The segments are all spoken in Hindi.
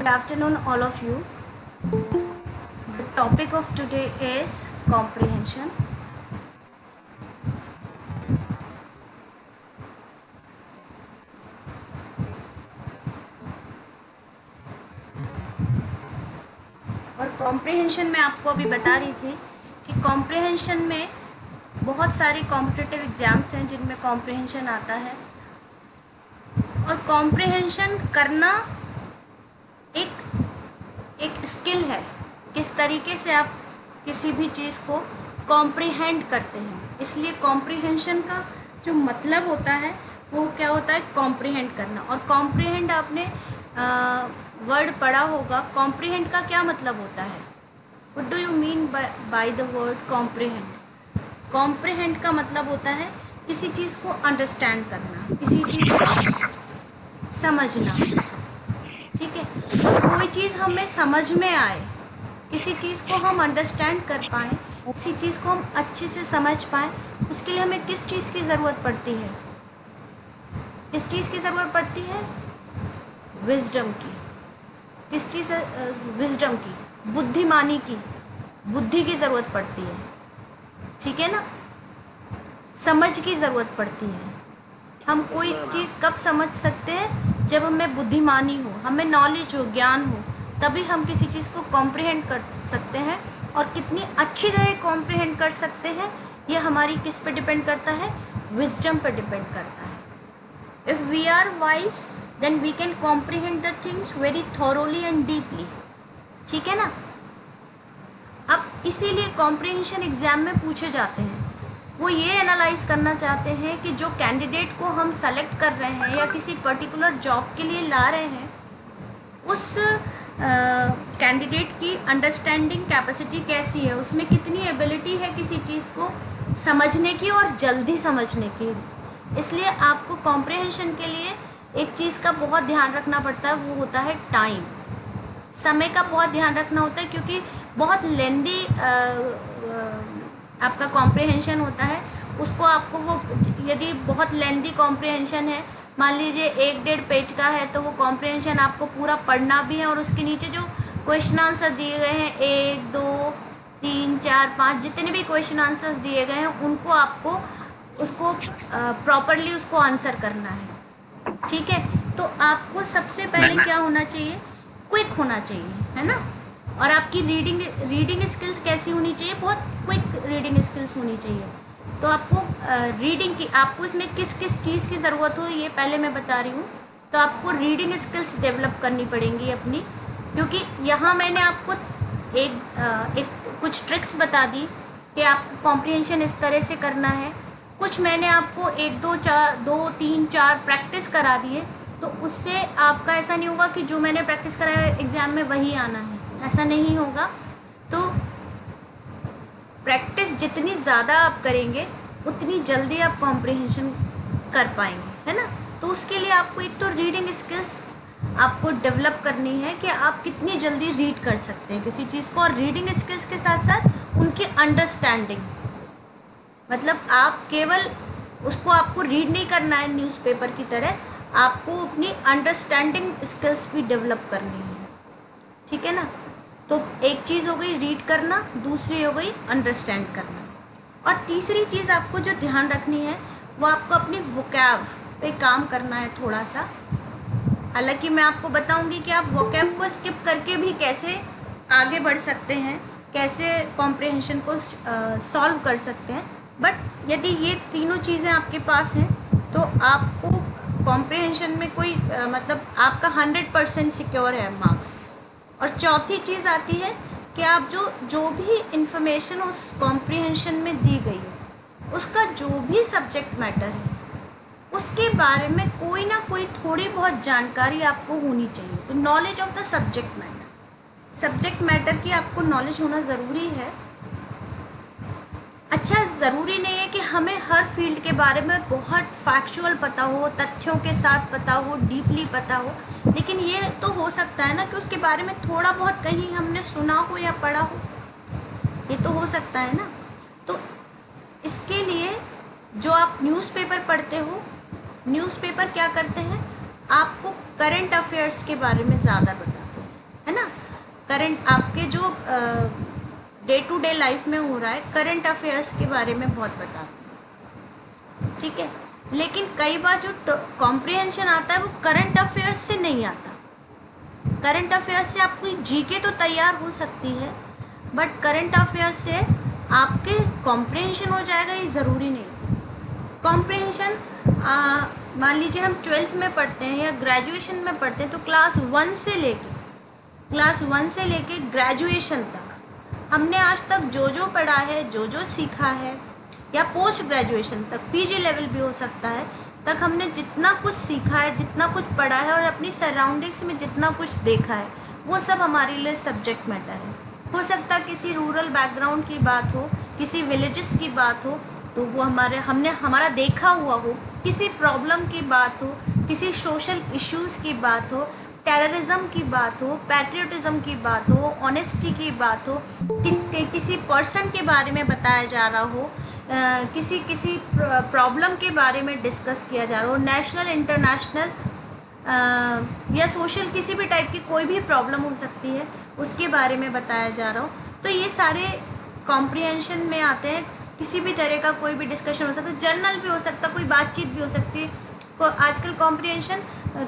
Good afternoon, all of you. The topic of today is comprehension. और कॉम्प्रिहेंशन में आपको अभी बता रही थी कि कॉम्प्रिहेंशन में बहुत सारी कॉम्पिटिटिव एग्ज़ाम्स हैं जिनमें कॉम्प्रिहेंशन आता है, और कॉम्प्रिहेंशन करना एक स्किल है। किस तरीके से आप किसी भी चीज़ को कॉम्प्रिहेंड करते हैं, इसलिए कॉम्प्रिहेंशन का जो मतलब होता है वो क्या होता है, कॉम्प्रिहेंड करना। और कॉम्प्रिहेंड आपने वर्ड पढ़ा होगा। कॉम्प्रिहेंड का क्या मतलब होता है? What do you mean by the word comprehend? Comprehend का मतलब होता है किसी चीज़ को अंडरस्टैंड करना, किसी चीज़ को समझना। ठीक है, तो कोई चीज़ हमें समझ में आए, किसी चीज़ को हम अंडरस्टैंड कर पाएँ, किसी चीज़ को हम अच्छे से समझ पाएँ, उसके लिए हमें किस चीज़ की ज़रूरत पड़ती है? किस चीज़ की ज़रूरत पड़ती है? विजडम की। किस चीज़? विजडम की, बुद्धिमानी की, बुद्धि की ज़रूरत पड़ती है। ठीक है ना, समझ की ज़रूरत पड़ती है। हम कोई चीज़ कब समझ सकते हैं? जब हमें बुद्धिमानी हो, हमें नॉलेज हो, ज्ञान हो, तभी हम किसी चीज़ को कॉम्प्रिहेंड कर सकते हैं। और कितनी अच्छी तरह कॉम्प्रिहेंड कर सकते हैं ये हमारी किस पे डिपेंड करता है? विजडम पे डिपेंड करता है। If we are wise then we can comprehend the things very thoroughly and deeply. ठीक है ना। अब इसीलिए कॉम्प्रिहेंशन एग्ज़ाम में पूछे जाते हैं। वो ये एनालाइज करना चाहते हैं कि जो कैंडिडेट को हम सेलेक्ट कर रहे हैं या किसी पर्टिकुलर जॉब के लिए ला रहे हैं, उस कैंडिडेट की अंडरस्टैंडिंग कैपेसिटी कैसी है, उसमें कितनी एबिलिटी है किसी चीज़ को समझने की और जल्दी समझने की। इसलिए आपको कॉम्प्रिहेंशन के लिए एक चीज़ का बहुत ध्यान रखना पड़ता है, वो होता है टाइम। समय का बहुत ध्यान रखना होता है, क्योंकि बहुत लेंदी आपका कॉम्प्रिहेंशन होता है। उसको आपको वो, यदि बहुत लेंदी कॉम्प्रिहेंशन है, मान लीजिए 1-1.5 पेज का है, तो वो कॉम्प्रिहेंशन आपको पूरा पढ़ना भी है, और उसके नीचे जो क्वेश्चन आंसर दिए गए हैं 1, 2, 3, 4, 5 जितने भी क्वेश्चन आंसर्स दिए गए हैं, उनको आपको उसको प्रॉपरली उसको आंसर करना है। ठीक है, तो आपको सबसे पहले क्या होना चाहिए? क्विक होना चाहिए, है ना। और आपकी रीडिंग स्किल्स कैसी होनी चाहिए? बहुत क्विक रीडिंग स्किल्स होनी चाहिए। तो आपको रीडिंग की, आपको इसमें किस किस चीज़ की ज़रूरत हो ये पहले मैं बता रही हूँ। तो आपको रीडिंग स्किल्स डेवलप करनी पड़ेंगी अपनी, क्योंकि यहाँ मैंने आपको एक कुछ ट्रिक्स बता दी कि आपको कॉम्प्रिहेंशन इस तरह से करना है। कुछ मैंने आपको 1, 2, 4, 2, 3, 4 प्रैक्टिस करा दिए, तो उससे आपका ऐसा नहीं होगा कि जो मैंने प्रैक्टिस कराया एग्ज़ाम में वही आना है, ऐसा नहीं होगा। तो प्रैक्टिस जितनी ज़्यादा आप करेंगे उतनी जल्दी आप कॉम्प्रिहेंशन कर पाएंगे, है ना। तो उसके लिए आपको एक तो रीडिंग स्किल्स आपको डेवलप करनी है कि आप कितनी जल्दी रीड कर सकते हैं किसी चीज़ को, और रीडिंग स्किल्स के साथ साथ उनकी अंडरस्टैंडिंग, मतलब आप केवल उसको आपको रीड नहीं करना है न्यूज़पेपर की तरह, आपको अपनी अंडरस्टैंडिंग स्किल्स भी डेवलप करनी है। ठीक है ना। तो एक चीज़ हो गई रीड करना, दूसरी हो गई अंडरस्टैंड करना, और तीसरी चीज़ आपको जो ध्यान रखनी है वो आपको अपनी वोकैब पे काम करना है थोड़ा सा। हालांकि मैं आपको बताऊंगी कि आप वोकैब को स्किप करके भी कैसे आगे बढ़ सकते हैं, कैसे कॉम्प्रिहेंशन को सॉल्व कर सकते हैं। बट यदि ये तीनों चीज़ें आपके पास हैं तो आपको कॉम्प्रिहेंशन में कोई मतलब आपका 100% सिक्योर है मार्क्स। और चौथी चीज़ आती है कि आप जो भी इंफॉर्मेशन उस कॉम्प्रिहेंशन में दी गई है, उसका जो भी सब्जेक्ट मैटर है, उसके बारे में कोई ना कोई थोड़ी बहुत जानकारी आपको होनी चाहिए। तो knowledge of the subject matter की आपको नॉलेज होना ज़रूरी है। अच्छा, ज़रूरी नहीं है कि हमें हर फील्ड के बारे में बहुत फैक्चुअल पता हो, तथ्यों के साथ पता हो, डीपली पता हो, लेकिन ये तो हो सकता है ना कि उसके बारे में थोड़ा बहुत कहीं हमने सुना हो या पढ़ा हो, ये तो हो सकता है ना। तो इसके लिए जो आप न्यूज़पेपर पढ़ते हो, न्यूज़पेपर क्या करते हैं, आपको करंट अफेयर्स के बारे में ज़्यादा बताते हैं। है ना। करंट आपके जो डे टू डे लाइफ में हो रहा है, करंट अफेयर्स के बारे में बहुत बताते हैं, ठीक है। लेकिन कई बार जो कॉम्प्रिहेंशन आता है वो करंट अफेयर्स से नहीं आता। करंट अफेयर्स से आपकी जीके तो तैयार हो सकती है, बट करंट अफेयर्स से आपके कॉम्प्रिहेंशन हो जाएगा ये ज़रूरी नहीं। कॉम्प्रिहेंशन मान लीजिए हम 12th में पढ़ते हैं या ग्रेजुएशन में पढ़ते हैं, तो क्लास 1 से लेके ग्रेजुएशन तक हमने आज तक जो जो पढ़ा है, जो जो सीखा है, या पोस्ट ग्रेजुएशन तक पीजी लेवल भी हो सकता है, तक हमने जितना कुछ सीखा है, जितना कुछ पढ़ा है और अपनी सराउंडिंग्स में जितना कुछ देखा है, वो सब हमारे लिए सब्जेक्ट मैटर है। हो सकता है किसी रूरल बैकग्राउंड की बात हो, किसी विलेजेस की बात हो, तो वो हमारा देखा हुआ हो, किसी प्रॉब्लम की बात हो, किसी सोशल इश्यूज़ की बात हो, टेररिज्म की बात हो, पैट्रियोटिज्म की बात हो, ऑनेस्टी की बात हो, किसी पर्सन के बारे में बताया जा रहा हो, किसी प्रॉब्लम के बारे में डिस्कस किया जा रहा हो, नेशनल इंटरनेशनल या सोशल किसी भी टाइप की कोई भी प्रॉब्लम हो सकती है, उसके बारे में बताया जा रहा हो, तो ये सारे कॉम्प्रिहेंशन में आते हैं। किसी भी तरह का कोई भी डिस्कशन हो सकता है, जर्नल भी हो सकता है, कोई बातचीत भी हो सकती है। आजकल कॉम्प्रिहेंशन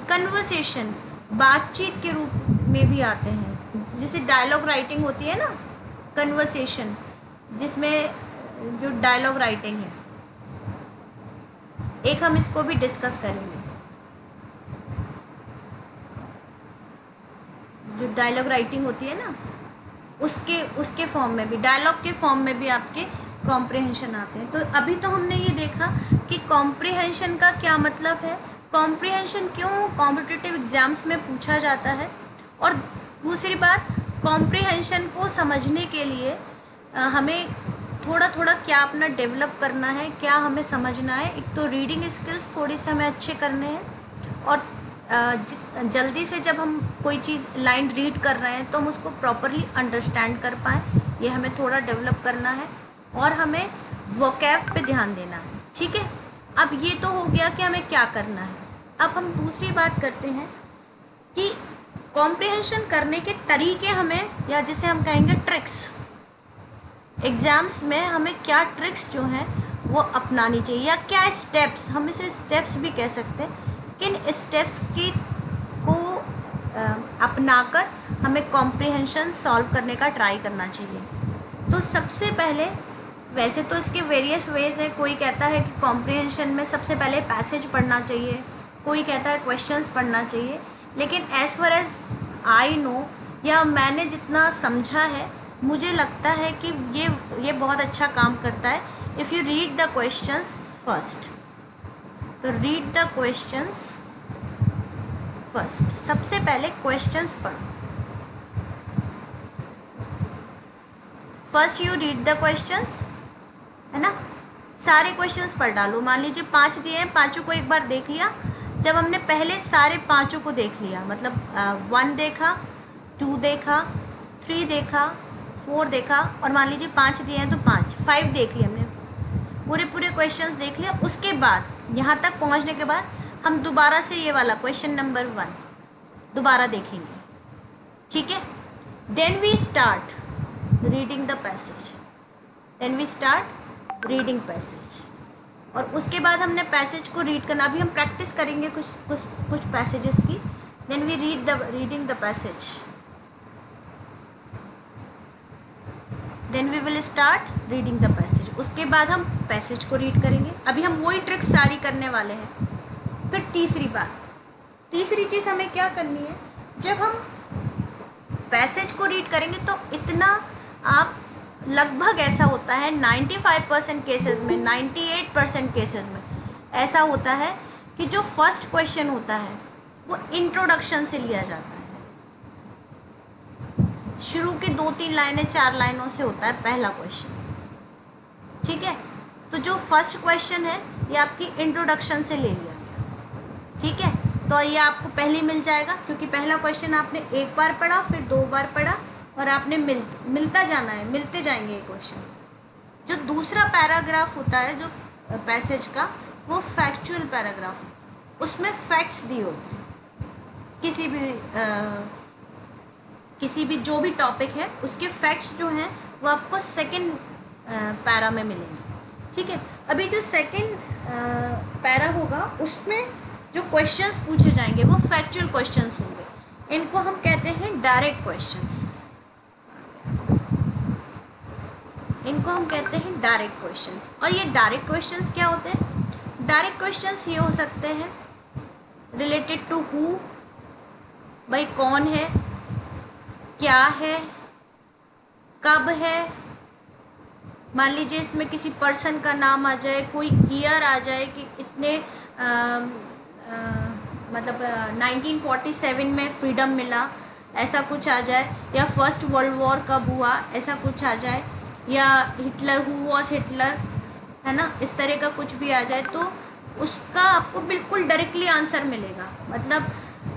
कन्वर्सेशन, बातचीत के रूप में भी आते हैं, जैसे डायलॉग राइटिंग होती है ना, कन्वर्सेशन, जिसमें जो डायलॉग राइटिंग है, एक हम इसको भी डिस्कस करेंगे। जो डायलॉग राइटिंग होती है ना, उसके फॉर्म में भी, डायलॉग के फॉर्म में भी आपके कॉम्प्रिहेंशन आते हैं। तो अभी तो हमने ये देखा कि कॉम्प्रिहेंशन का क्या मतलब है, कॉम्प्रिहेंशन क्यों कॉम्पिटिटिव एग्ज़ाम्स में पूछा जाता है, और दूसरी बात, कॉम्प्रिहेंशन को समझने के लिए हमें थोड़ा थोड़ा क्या अपना डेवलप करना है, क्या हमें समझना है। एक तो रीडिंग स्किल्स थोड़ी से हमें अच्छे करने हैं, और जल्दी से जब हम कोई चीज़ लाइन रीड कर रहे हैं तो हम उसको प्रॉपरली अंडरस्टैंड कर पाएँ, ये हमें थोड़ा डेवलप करना है, और हमें वोकैब पे ध्यान देना है, ठीक है। अब ये तो हो गया कि हमें क्या करना है। अब हम दूसरी बात करते हैं कि कॉम्प्रिहेंशन करने के तरीके हमें, या जिसे हम कहेंगे ट्रिक्स, एग्ज़ाम्स में हमें क्या ट्रिक्स जो हैं वो अपनानी चाहिए, या क्या स्टेप्स, हम इसे स्टेप्स भी कह सकते हैं, किन स्टेप्स की को अपनाकर हमें कॉम्प्रिहेंशन सॉल्व करने का ट्राई करना चाहिए। तो सबसे पहले, वैसे तो इसके वेरियस वेज हैं, कोई कहता है कि कॉम्प्रिहेंशन में सबसे पहले पैसेज पढ़ना चाहिए, कोई कहता है क्वेश्चंस पढ़ना चाहिए, लेकिन as far as I know, या मैंने जितना समझा है, मुझे लगता है कि ये बहुत अच्छा काम करता है if you read the questions first. तो रीड द क्वेश्चंस फर्स्ट, सबसे पहले क्वेश्चंस पढ़ो। First you read the questions, है ना, सारे क्वेश्चंस पढ़ डालो। मान लीजिए 5 दिए हैं, पाँचों को एक बार देख लिया। जब हमने पहले सारे पाँचों को देख लिया, मतलब 1 देखा, 2 देखा, 3 देखा, 4 देखा, और मान लीजिए 5 दिए हैं तो 5 देख लिए हमने, पूरे क्वेश्चंस देख लिया। उसके बाद यहाँ तक पहुँचने के बाद हम दोबारा से ये वाला क्वेश्चन नंबर 1 दोबारा देखेंगे, ठीक है। Then we start reading the passage, और उसके बाद हमने पैसेज को रीड करना। अभी हम प्रैक्टिस करेंगे कुछ पैसेजेस की। Then we reading the passage, then we will start reading the passage. उसके बाद हम पैसेज को रीड करेंगे। अभी हम वही ट्रिक्स सारी करने वाले हैं। फिर तीसरी चीज़ हमें क्या करनी है, जब हम पैसेज को रीड करेंगे तो इतना आप, लगभग ऐसा होता है 95% केसेस में, 98% केसेस में ऐसा होता है कि जो फर्स्ट क्वेश्चन होता है वो इंट्रोडक्शन से लिया जाता है। शुरू की 2-3 लाइनें, 4 लाइनों से होता है पहला क्वेश्चन, ठीक है। तो जो फर्स्ट क्वेश्चन है ये आपकी इंट्रोडक्शन से ले लिया गया, ठीक है। तो ये आपको पहले मिल जाएगा, क्योंकि पहला क्वेश्चन आपने एक बार पढ़ा, फिर 2 बार पढ़ा, और आपने मिलता जाना है, मिलते जाएंगे ये क्वेश्चन। जो दूसरा पैराग्राफ होता है जो पैसेज का, वो फैक्चुअल पैराग्राफ, उसमें फैक्ट्स दिए होते हैं, किसी भी किसी भी जो भी टॉपिक है उसके फैक्ट्स जो हैं वो आपको सेकंड पैरा में मिलेंगे। ठीक है, अभी जो सेकंड पैरा होगा उसमें जो क्वेश्चंस पूछे जाएंगे वो फैक्चुअल क्वेश्चंस होंगे। इनको हम कहते हैं डायरेक्ट क्वेश्चंस। इनको हम कहते हैं डायरेक्ट क्वेश्चंस। और ये डायरेक्ट क्वेश्चंस क्या होते हैं? डायरेक्ट क्वेश्चंस ये हो सकते हैं रिलेटेड टू हु, भाई कौन है, क्या है, कब है। मान लीजिए इसमें किसी पर्सन का नाम आ जाए, कोई ईयर आ जाए कि इतने मतलब 1947 में फ्रीडम मिला, ऐसा कुछ आ जाए, या फर्स्ट वर्ल्ड वॉर कब हुआ, ऐसा कुछ आ जाए, या हिटलर, हु वॉज हिटलर, है ना, इस तरह का कुछ भी आ जाए तो उसका आपको बिल्कुल डायरेक्टली आंसर मिलेगा। मतलब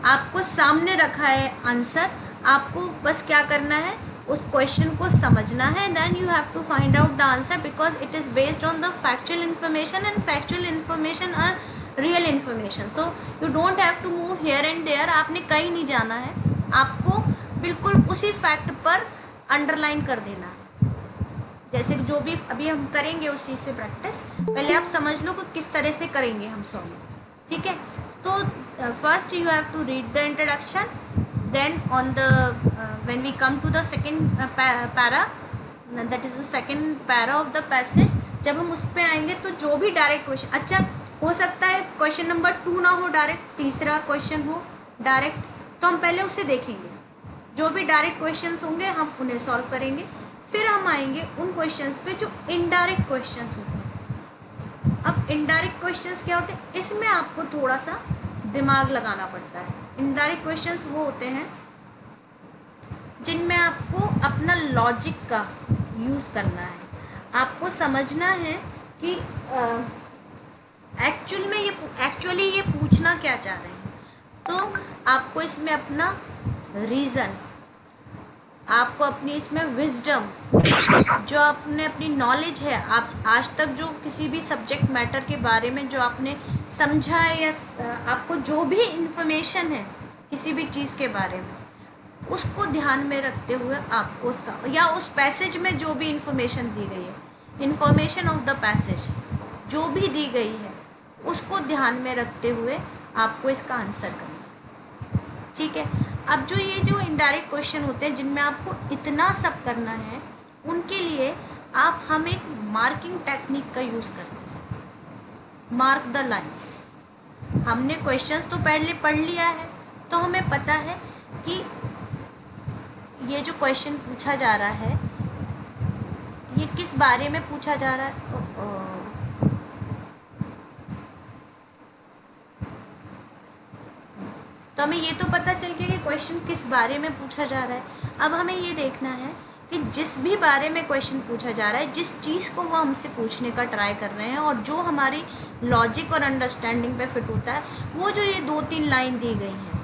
आपको सामने रखा है आंसर, आपको बस क्या करना है, उस क्वेश्चन को समझना है, then you have to find out the answer because it is based on the factual information and factual information are real information. So you don't have to move here and there. आपने कहीं नहीं जाना है, आपको बिल्कुल उसी फैक्ट पर अंडरलाइन कर देना है। जैसे जो भी अभी हम करेंगे उस चीज़ से प्रैक्टिस, पहले आप समझ लो कि किस तरह से करेंगे हम सॉल्व। ठीक है, तो first you have to read the introduction, then on the when we come to the second para, that is the second para of the passage, जब हम उस पर आएंगे तो जो भी डायरेक्ट क्वेश्चन, अच्छा हो सकता है क्वेश्चन नंबर 2 ना हो डायरेक्ट, तीसरा क्वेश्चन हो डायरेक्ट, तो हम पहले उसे देखेंगे। जो भी डायरेक्ट क्वेश्चंस होंगे हम उन्हें सॉल्व करेंगे, फिर हम आएंगे उन क्वेश्चंस पे जो इनडायरेक्ट क्वेश्चंस होते हैं। अब इनडायरेक्ट क्वेश्चंस क्या होते हैं, इसमें आपको थोड़ा सा दिमाग लगाना पड़ता है। इनडायरेक्ट क्वेश्चंस वो होते हैं जिनमें आपको अपना लॉजिक का यूज़ करना है, आपको समझना है कि एक्चुअली ये पूछना क्या चाह रहे हैं। तो आपको इसमें अपना रीज़न, आपको अपनी इसमें विजडम, जो आपने अपनी नॉलेज है, आप आज तक जो किसी भी सब्जेक्ट मैटर के बारे में जो आपने समझा है, या आपको जो भी इन्फॉर्मेशन है किसी भी चीज़ के बारे में, उसको ध्यान में रखते हुए आपको उसका, या उस पैसेज में जो भी इन्फॉर्मेशन दी गई है, इन्फॉर्मेशन ऑफ द पैसेज जो भी दी गई है, उसको ध्यान में रखते हुए आपको इसका आंसर करना है। ठीक है, अब जो इनडायरेक्ट क्वेश्चन होते हैं जिनमें आपको इतना सब करना है, उनके लिए हम एक मार्किंग टेक्निक का यूज़ करते हैं। Mark the lines. हमने क्वेश्चंस तो पहले पढ़ लिया है, तो हमें पता है कि ये जो क्वेश्चन पूछा जा रहा है ये किस बारे में पूछा जा रहा है। तो हमें ये तो पता चल गया कि क्वेश्चन किस बारे में पूछा जा रहा है। अब हमें ये देखना है कि जिस भी बारे में क्वेश्चन पूछा जा रहा है, जिस चीज़ को वो हमसे पूछने का ट्राई कर रहे हैं, और जो हमारी लॉजिक और अंडरस्टैंडिंग पे फिट होता है, वो जो ये 2-3 लाइन दी गई हैं,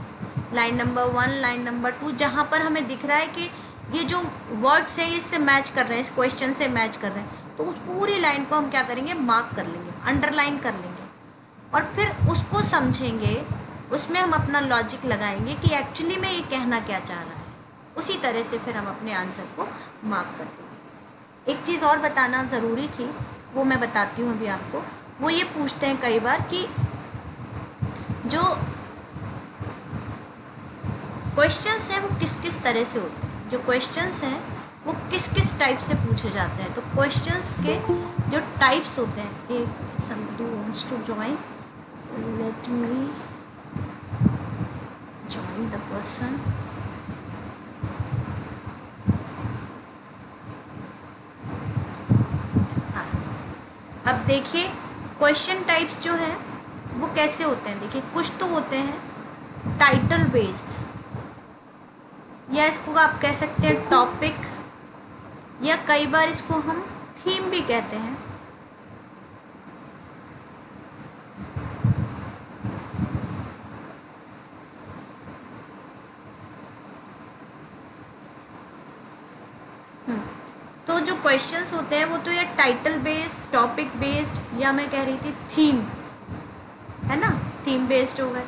लाइन नंबर 1, लाइन नंबर 2, जहाँ पर हमें दिख रहा है कि ये जो वर्ड्स हैं इससे मैच कर रहे हैं, इस क्वेश्चन से मैच कर रहे हैं, तो उस पूरी लाइन को हम क्या करेंगे, मार्क कर लेंगे, अंडरलाइन कर लेंगे, और फिर उसको समझेंगे, उसमें हम अपना लॉजिक लगाएंगे कि एक्चुअली में ये कहना क्या चाह रहा है। उसी तरह से फिर हम अपने आंसर को मार्क कर देंगे। एक चीज़ और बताना ज़रूरी थी, वो मैं बताती हूँ अभी आपको। वो ये पूछते हैं कई बार कि जो क्वेश्चंस हैं वो किस किस तरह से होते हैं, जो क्वेश्चंस हैं वो किस किस टाइप से पूछे जाते हैं। तो क्वेश्चंस के जो टाइप्स होते हैं, एक somebody wants to join, so let me join the person. हाँ, अब देखिए क्वेश्चन टाइप्स जो हैं वो कैसे होते हैं। देखिए कुछ तो होते हैं टाइटल बेस्ड, या इसको आप कह सकते हैं टॉपिक, या कई बार इसको हम थीम भी कहते हैं। तो जो क्वेश्चंस होते हैं वो तो या टाइटल बेस्ड, टॉपिक बेस्ड, या मैं कह रही थी थीम, है ना, थीम बेस्ड हो गए।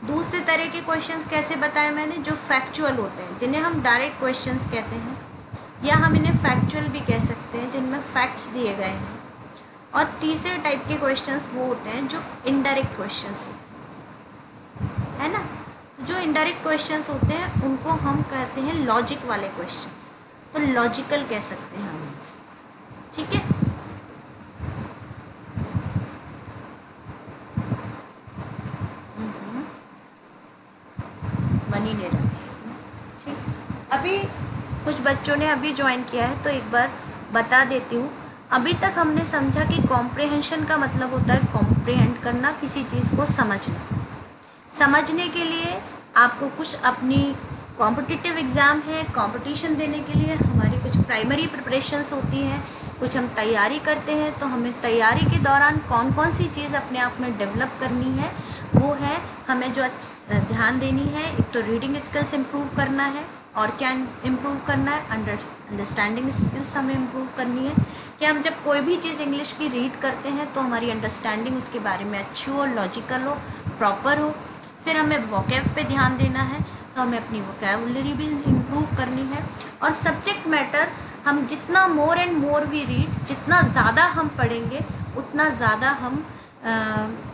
दूसरे तरह के क्वेश्चंस कैसे बताए मैंने, जो फैक्चुअल होते हैं, जिन्हें हम डायरेक्ट क्वेश्चंस कहते हैं, या हम इन्हें फैक्चुअल भी कह सकते हैं, जिनमें फैक्ट्स दिए गए हैं। और तीसरे टाइप के क्वेश्चंस वो होते हैं जो इनडायरेक्ट क्वेश्चंस होते हैं, है ना। जो इनडायरेक्ट क्वेश्चंस होते हैं उनको हम कहते हैं लॉजिक वाले क्वेश्चंस, तो लॉजिकल कह सकते हैं हम इनसे, ठीक है। बनी नहीं रहा, ठीक। अभी कुछ बच्चों ने अभी ज्वाइन किया है तो एक बार बता देती हूँ। अभी तक हमने समझा कि कॉम्प्रिहेंशन का मतलब होता है कॉम्प्रिहेंड करना, किसी चीज़ को समझना। समझने के लिए आपको कुछ अपनी कॉम्पिटिटिव एग्ज़ाम है, कंपटीशन देने के लिए हमारी कुछ प्राइमरी प्रिपरेशंस होती हैं, कुछ हम तैयारी करते हैं, तो हमें तैयारी के दौरान कौन कौन सी चीज़ अपने आप में डेवलप करनी है, वो है हमें जो ध्यान देनी है। एक तो रीडिंग स्किल्स इम्प्रूव करना है, और क्या इम्प्रूव करना है, अंडरस्टैंडिंग स्किल्स हमें इम्प्रूव करनी है कि हम जब कोई भी चीज़ इंग्लिश की रीड करते हैं तो हमारी अंडरस्टैंडिंग उसके बारे में अच्छी हो, लॉजिकल हो, प्रॉपर हो। फिर हमें वोकैब पे ध्यान देना है, तो हमें अपनी वोकैबुलरी भी इम्प्रूव करनी है। और सब्जेक्ट मैटर हम जितना more and more we read, जितना ज़्यादा हम पढ़ेंगे उतना ज़्यादा हम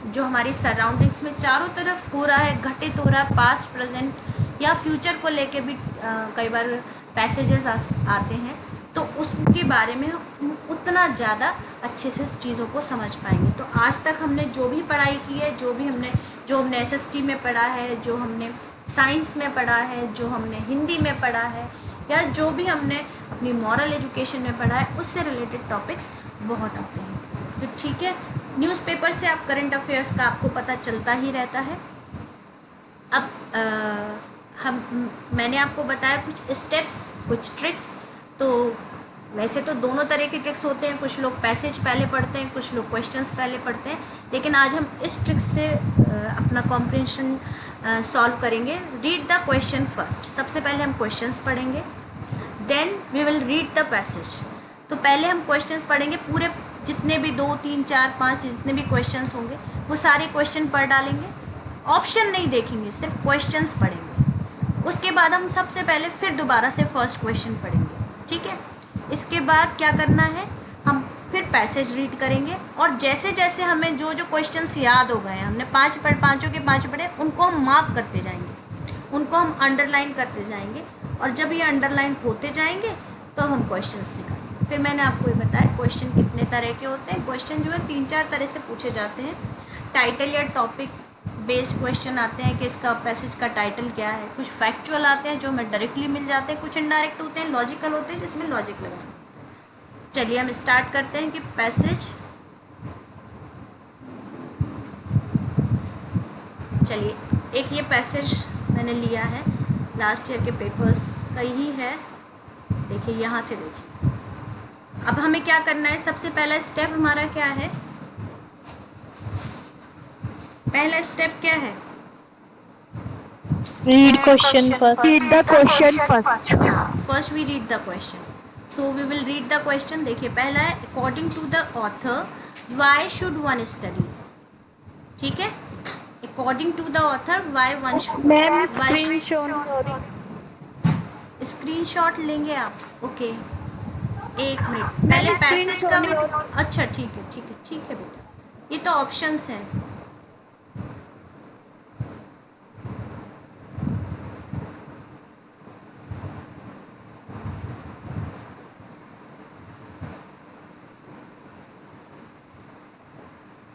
जो हमारी सराउंडिंग्स में चारों तरफ हो रहा है, घटित हो रहा है, पास्ट प्रेजेंट या फ्यूचर को लेके भी कई बार पैसेजेस आते हैं, तो उसके बारे में हम उतना ज़्यादा अच्छे से चीज़ों को समझ पाएंगे। तो आज तक हमने जो भी पढ़ाई की है, जो हमने एसएसटी में पढ़ा है, जो हमने साइंस में पढ़ा है, जो हमने हिंदी में पढ़ा है, या जो भी हमने अपनी मॉरल एजुकेशन में पढ़ा है, उससे रिलेटेड टॉपिक्स बहुत आते हैं। तो ठीक है, न्यूज़पेपर से आप करंट अफेयर्स का आपको पता चलता ही रहता है। अब मैंने आपको बताया कुछ स्टेप्स, कुछ ट्रिक्स। तो वैसे तो दोनों तरह के ट्रिक्स होते हैं, कुछ लोग पैसेज पहले पढ़ते हैं, कुछ लोग क्वेश्चंस पहले पढ़ते हैं, लेकिन आज हम इस ट्रिक्स से अपना कॉम्प्रिहेंशन सॉल्व करेंगे। रीड द क्वेश्चन फर्स्ट, सबसे पहले हम क्वेश्चंस पढ़ेंगे, then we will read the passage. तो पहले हम क्वेश्चंस पढ़ेंगे, पूरे जितने भी 2, 3, 4, 5 जितने भी क्वेश्चंस होंगे वो सारे क्वेश्चन पढ़ डालेंगे, ऑप्शन नहीं देखेंगे, सिर्फ क्वेश्चंस पढ़ेंगे। उसके बाद हम सबसे पहले फिर दोबारा से फर्स्ट क्वेश्चन पढ़ेंगे, ठीक है। इसके बाद क्या करना है, हम फिर पैसेज रीड करेंगे, और जैसे जैसे हमें जो जो क्वेश्चंस याद हो गए हैं, हमने पाँचों के पाँच पढ़े, उनको हम मार्क करते जाएंगे, उनको हम अंडरलाइन करते जाएंगे, और जब ये अंडरलाइन होते जाएंगे तो हम क्वेश्चंस निकालेंगे। फिर मैंने आपको ये बताया क्वेश्चन कितने तरह के होते हैं। क्वेश्चन जो है 3-4 तरह से पूछे जाते हैं। टाइटल या टॉपिक बेस्ड क्वेश्चन आते हैं कि इसका पैसेज का टाइटल क्या है, कुछ फैक्चुअल आते हैं जो हमें डायरेक्टली मिल जाते हैं, कुछ इनडायरेक्ट होते हैं, लॉजिकल होते हैं जिसमें लॉजिक लगाना होता है। चलिए हम स्टार्ट करते हैं कि पैसेज, चलिए एक ये पैसेज मैंने लिया है लास्ट ईयर के पेपर्स का ही है, देखिए यहाँ से देखिए। अब हमें क्या करना है, सबसे पहला स्टेप हमारा क्या है, पहला स्टेप क्या है, Read question first. Read the question first. First we read the question. So we will read the question. देखिए पहला है, according to the author why should one study, ठीक है। According to the author why one should, ma'am screenshot लेंगे आप, ओके। एक मिनट, पहले पैसेज का भी, अच्छा ठीक है ठीक है ठीक है बेटा, ये तो ऑप्शंस हैं।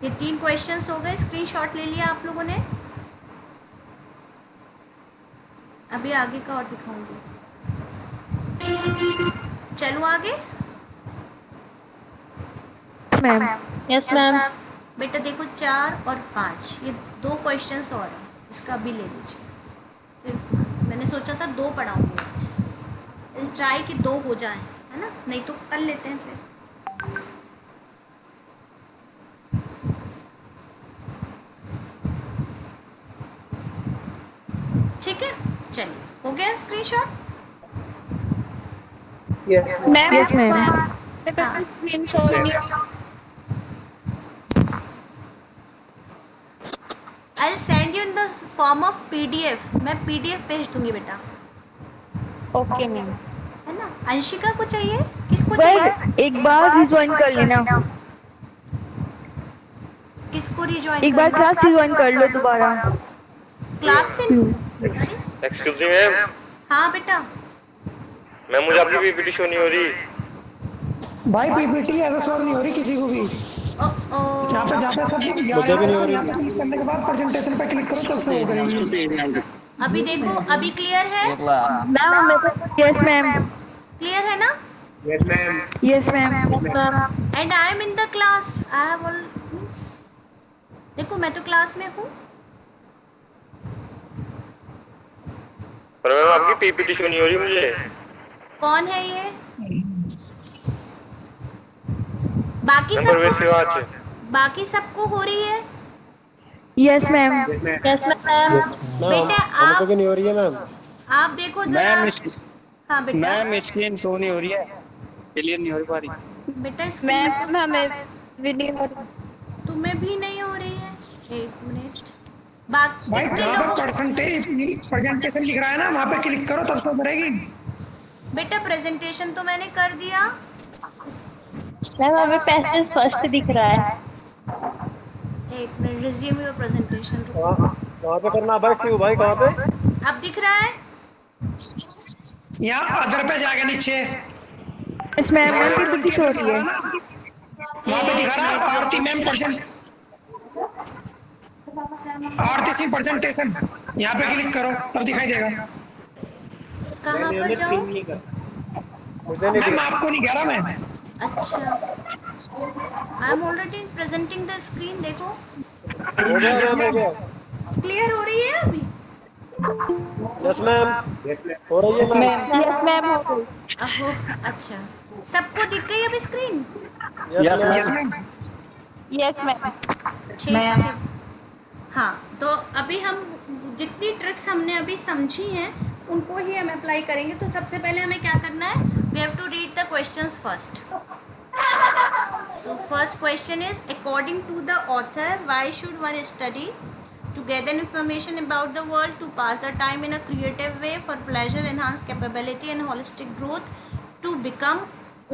ये 3 क्वेश्चंस हो गए, स्क्रीनशॉट ले लिया आप लोगों ने। अभी आगे का और दिखाऊंगी, चलो आगे। मैम। Yes ma'am. बेटा देखो 4 और 5 ये 2 क्वेश्चंस और हैं, इसका भी ले लीजिए। फिर मैंने सोचा था 2 पढ़ाऊंगी आज, ट्राई कि 2 हो जाए, है ना, नहीं तो कर लेते हैं फिर। ठीक है, चलिए हो गया screenshot. Ma'am. Yes ma'am. I send you in the form of PDF। मैं PDF भेज दूंगी बेटा, ओके मैम। है ना। अंशिका को चाहिए, किसको चाहिए? बस एक बार रिज्वाइन कर लेना, किसको रिज्वाइन एक बार करना? क्लास रिज्वाइन कर लो दोबारा। क्लास से? अरे एक्सक्यूज मी मैम। हाँ बेटा। मैम मुझे आपकी पीपीटी शो नहीं हो रही। भाई पीपीटी ऐसे शो नहीं हो रही किसी को भी। ओ ओ जहाँ पे सब मुझे भी नहीं हो रही। यहाँ पे क्लिक करने के बाद प्रेजेंटेशन पे क्लिक करो तब शो करेंगी। अभी देखो, अभी क्लियर है? मैम यस मैम, क्लियर है ना? Yes ma'am. And I am in the class, I have all. देखो मैं तो क्लास में हूँ। पर मैम आपकी पीपीटी शो नहीं हो रही मुझे। कौन है ये? बाकी मैम प्रवेश सबको, सेवा আছে। बाकी सबको हो रही है? Yes ma'am. Yes ma'am. बेटा हमको भी नहीं हो रही है मैम। आप देखो जरा। हाँ बेटा। मैम स्क्रीन शो नहीं हो रही है, क्लियर नहीं हो रही पारी। बेटा स्क्रीन मैम हमें वीडियो तुम्हें भी नहीं हो रही है? एक मिनट। भाई कितने जहाँ लोगों? पे प्रेजेंटेशन लिख रहा है ना वहाँ पे क्लिक करो तब शो करेगी। बेटा प्रेजेंटेशन तो मैंने कर दिया। मैम हमें पैसेज फर्स्ट दिख रहा है। एक मिनट, रिज्यूम योर प्रेजेंटेशन। कहाँ पे करना बस क्यों भाई, कहाँ पे? अब दिख रहा है? यहाँ अदर पे जाके नीचे yes ma'am, ma'am PPT show हो रही है। वहाँ पे दिखा रहा है आरती मैम आरती सिंह प्रेजेंटेशन। यहाँ पे क्लिक करो तब दिखाई देगा। कहाँ पर जाऊँ? मुझे नहीं मैम दिखा। आपको नहीं कह रहा मैं। अच्छा, I am already presenting the screen. देखो हो गया मैम, हो गया। क्लियर हो रही है अभी? यस मैम, हो रही है मैम। यस मैम हो गई। अहो, अच्छा सबको दिख गई अब screen? Yes yes ma'am. Ma'am. Yes ma'am. ठीक ठीक। हाँ, तो अभी हम जितनी ट्रिक्स हमने अभी समझी हैं उनको ही हम अप्लाई करेंगे। तो सबसे पहले हमें क्या करना है? We have to read the questions first. So first question is, according to the author why should one study? To gather information about the world, to pass the time in a creative way, for pleasure, enhance capability and holistic growth, to become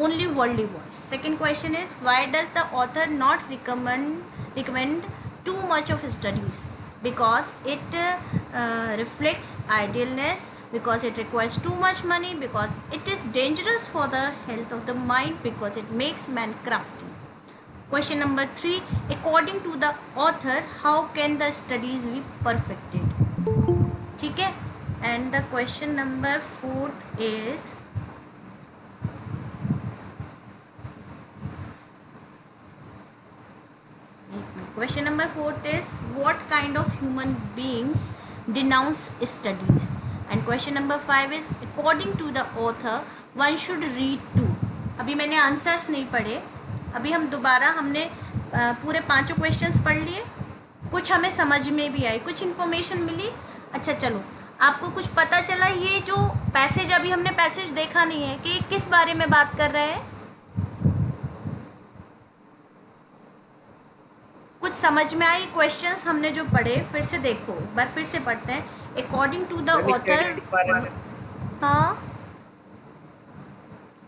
only worldly voice. Second question is, why does the author not recommend too much of studies? Because it reflects idleness, because it requires too much money, because it is dangerous for the health of the mind, because it makes man crafty. Question number 3, according to the author, how can the studies be perfected? ठीक है। And the question number 4 is, question number 4 is, what kind of human beings denounce studies? And question number 5 is, according to the author, one should read too. अभी मैंने आंसर्स नहीं पढ़े, अभी हम दोबारा हमने पूरे 5 क्वेश्चंस पढ़ लिए। कुछ हमें समझ में भी आई, कुछ इन्फॉर्मेशन मिली। अच्छा चलो, आपको कुछ पता चला ये जो पैसेज, अभी हमने पैसेज देखा नहीं है कि किस बारे में बात कर रहे हैं? कुछ समझ में आई? क्वेश्चंस हमने जो पढ़े फिर से देखो, एक बार फिर से पढ़ते हैं। अकॉर्डिंग टू द ऑथर, हाँ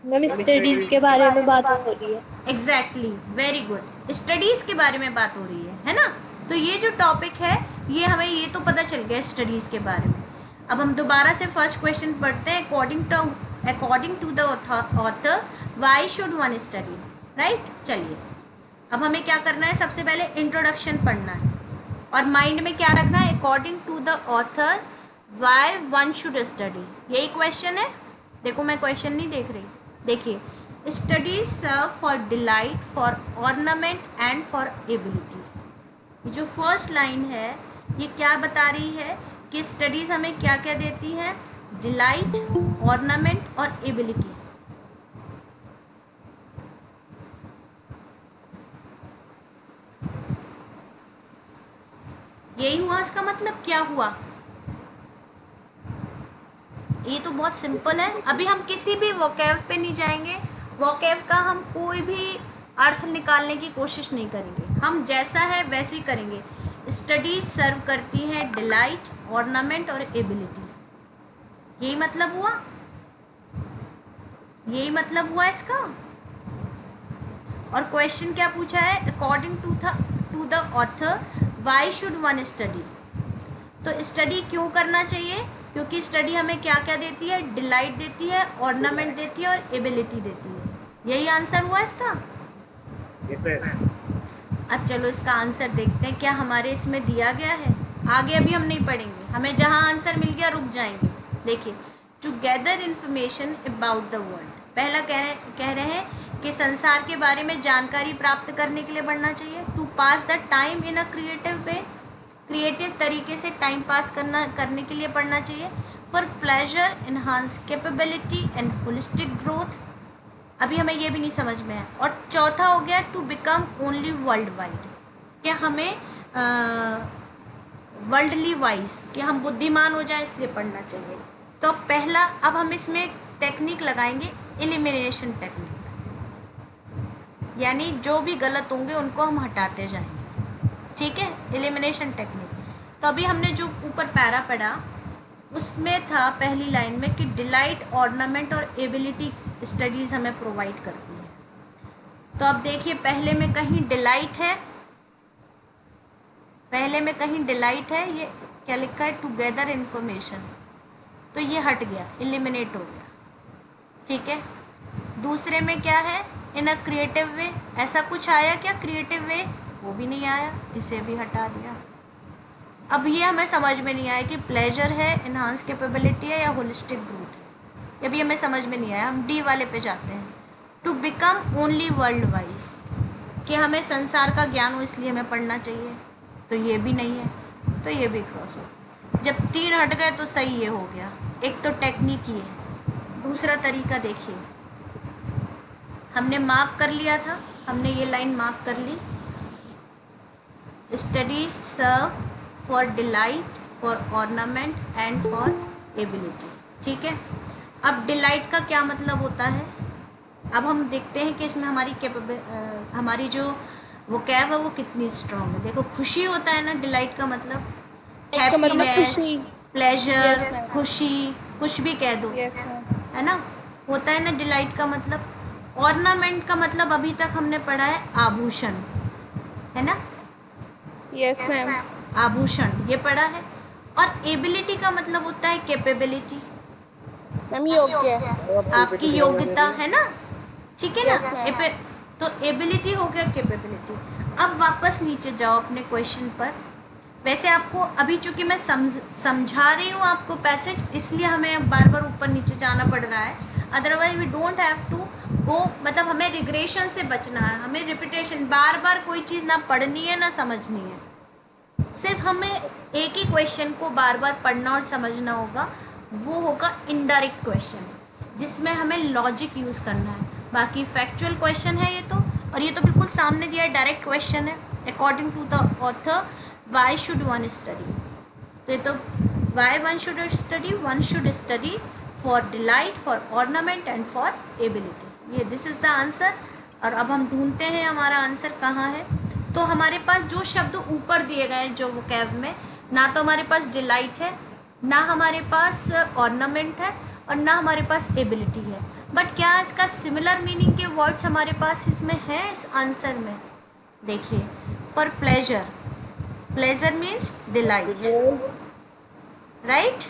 मैम स्टडीज के बारे में बात हो रही है। Exactly, very good. स्टडीज़ के बारे में बात हो रही है ना। तो ये जो टॉपिक है ये हमें ये तो पता चल गया स्टडीज़ के बारे में। अब हम दोबारा से फर्स्ट क्वेश्चन पढ़ते हैं। According to the author why should one study, right. चलिए अब हमें क्या करना है, सबसे पहले इंट्रोडक्शन पढ़ना है और माइंड में क्या रखना है, according to the author why one should study. यही क्वेश्चन है। देखो मैं क्वेश्चन नहीं देख रही, देखिए, studies serve for delight, for ornament and for ability. जो फर्स्ट लाइन है ये क्या बता रही है कि स्टडीज़ हमें क्या क्या देती है? डिलाइट, ऑर्नामेंट और एबिलिटी। यही हुआ, इसका मतलब क्या हुआ? ये तो बहुत सिंपल है। अभी हम किसी भी वोकैब पे नहीं जाएंगे, वोकैब का हम कोई भी अर्थ निकालने की कोशिश नहीं करेंगे, हम जैसा है वैसे ही करेंगे। स्टडीज सर्व करती हैं डिलाइट, ऑर्नामेंट और एबिलिटी। यही मतलब हुआ, यही मतलब हुआ इसका। और क्वेश्चन क्या पूछा है, according to the author why should one study. तो स्टडी क्यों करना चाहिए, क्योंकि स्टडी हमें क्या क्या देती है, डिलाइट देती है, ऑर्नामेंट देती है और एबिलिटी देती है। यही आंसर हुआ इसका। अब चलो इसका आंसर देखते हैं क्या हमारे इसमें दिया गया है। आगे अभी हम नहीं पढ़ेंगे, हमें जहाँ आंसर मिल गया रुक जाएंगे। देखिए, to gather information about the world, पहला कह रहे हैं कि संसार के बारे में जानकारी प्राप्त करने के लिए पढ़ना चाहिए। To pass the time in a creative way, creative तरीके से टाइम पास करने के लिए पढ़ना चाहिए। For pleasure, enhance capability and holistic growth, अभी हमें ये भी नहीं समझ में है। और चौथा हो गया to become only world wide, कि हमें वर्ल्डली वाइज, कि हम बुद्धिमान हो जाए इसलिए पढ़ना चाहिए। तो पहला, अब हम इसमें एक टेक्निक लगाएंगे, एलिमिनेशन टेक्निक, यानी जो भी गलत होंगे उनको हम हटाते जाएंगे। ठीक है, एलिमिनेशन टेक्निक। तो अभी हमने जो ऊपर पैरा पढ़ा उसमें था पहली लाइन में कि डिलाइट, ऑर्नामेंट और एबिलिटी स्टडीज़ हमें प्रोवाइड करती है। तो अब देखिए, पहले में कहीं डिलाइट है, पहले में कहीं डिलाइट है, ये क्या लिखा है, टुगेदर इन्फॉर्मेशन, तो ये हट गया, एलिमिनेट हो गया। ठीक है, दूसरे में क्या है, इन अ क्रिएटिव वे, ऐसा कुछ आया क्या क्रिएटिव वे, वो भी नहीं आया, इसे भी हटा दिया। अब ये हमें समझ में नहीं आया कि प्लेजर है, इन्हांस कैपेबिलिटी है या होलिस्टिक ग्रोथ है, ये भी हमें समझ में नहीं आया। हम डी वाले पे जाते हैं, to become only world wise, कि हमें संसार का ज्ञान हो इसलिए हमें पढ़ना चाहिए, तो ये भी नहीं है, तो ये भी क्रॉस हो। जब 3 हट गए तो सही ये हो गया। एक तो टेक्निक ये है, दूसरा तरीका देखिए, हमने मार्क कर लिया था, हमने ये लाइन मार्क कर ली, studies serve for delight, for ornament and for ability. ठीक है, अब डिलाइट का क्या मतलब होता है, अब हम देखते हैं कि इसमें हमारी जो वो कैब है वो कितनी स्ट्रांग है। देखो, खुशी होता है ना डिलाइट का मतलब, हैप्पीनेस, प्लेजर, खुशी, कुछ भी कह दो, है ना, होता है ना डिलाइट का मतलब। ऑर्नामेंट का मतलब अभी तक हमने पढ़ा है आभूषण, है ना, यस मैम। आभूषण ये पढ़ा है। और एबिलिटी का मतलब होता है कैपेबिलिटी, मैम योग्य। आपकी योग्यता, है ना, ठीक है Yes, ना। ma'am. तो एबिलिटी हो गया कैपेबिलिटी। अब वापस नीचे जाओ अपने क्वेश्चन पर। वैसे आपको अभी चूंकि मैं समझा रही हूँ आपको पैसेज, इसलिए हमें बार बार ऊपर नीचे जाना पड़ रहा है, otherwise we don't have to go, मतलब हमें रिग्रेशन से बचना है, हमें रिपीटेशन, बार बार कोई चीज़ ना पढ़नी है ना समझनी है, सिर्फ हमें एक ही क्वेश्चन को बार बार पढ़ना और समझना होगा। वो होगा इनडायरेक्ट क्वेश्चन, जिसमें हमें लॉजिक यूज़ करना है। बाकी फैक्चुअल क्वेश्चन है ये तो, और ये तो बिल्कुल सामने दिया है, डायरेक्ट क्वेश्चन है। According to the author why should one study, तो ये तो why one should study for delight, for ornament and for ability, ये दिस इज़ द आंसर। और अब हम ढूंढते हैं हमारा आंसर कहाँ है। तो हमारे पास जो शब्द ऊपर दिए गए हैं जो वोकैब में, ना तो हमारे पास डिलाइट है, ना हमारे पास ऑर्नामेंट है, और ना हमारे पास एबिलिटी है। बट क्या इसका सिमिलर मीनिंग के वर्ड्स हमारे पास इसमें है इस आंसर में। देखिए, for pleasure, pleasure means delight, right,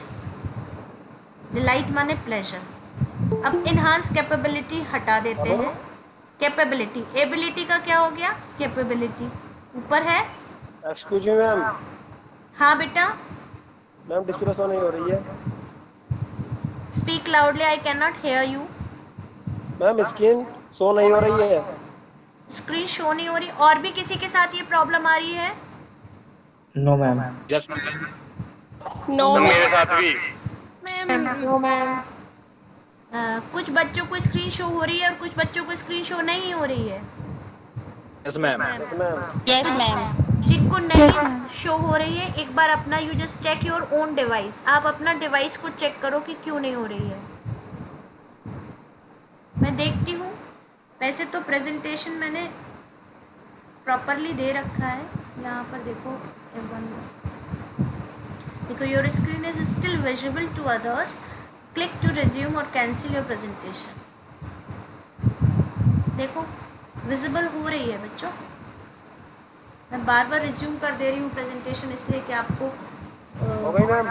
delight माने प्लेजर। अब इन्हांस कैपेबिलिटी हटा देते हैं, कैपेबिलिटी, एबिलिटी का क्या हो गया, कैपेबिलिटी ऊपर है। एक्सक्यूज मी मैम, हाँ बेटा, मैम डिस्प्ले शो नहीं हो रही है। Speak loudly, I can not here you. Ma'am screen show नहीं हो रही है। स्क्रीन शो नहीं हो रही, और भी किसी के साथ ये प्रॉब्लम आ रही है? No ma'am. यस नो मेरे साथ भी। No ma'am. कुछ बच्चों को स्क्रीन शो हो रही है और कुछ बच्चों को स्क्रीन शो नहीं हो रही है। Yes ma'am. Yes ma'am. Yes ma'am. जिनको नहीं शो हो रही है, एक बार अपना you just check your own device, आप अपना डिवाइस को चेक करो कि क्यों नहीं हो रही है। मैं देखती हूँ। वैसे तो प्रेजेंटेशन मैंने प्रॉपरली दे रखा है यहाँ पर, देखो F1 देखो, your screen is still visible to others, click to resume और कैंसिल योर प्रेजेंटेशन। देखो विजिबल हो रही है बच्चों, मैं बार बार रिज्यूम कर दे रही हूँ प्रेजेंटेशन इसलिए कि आपको हो गई मैम?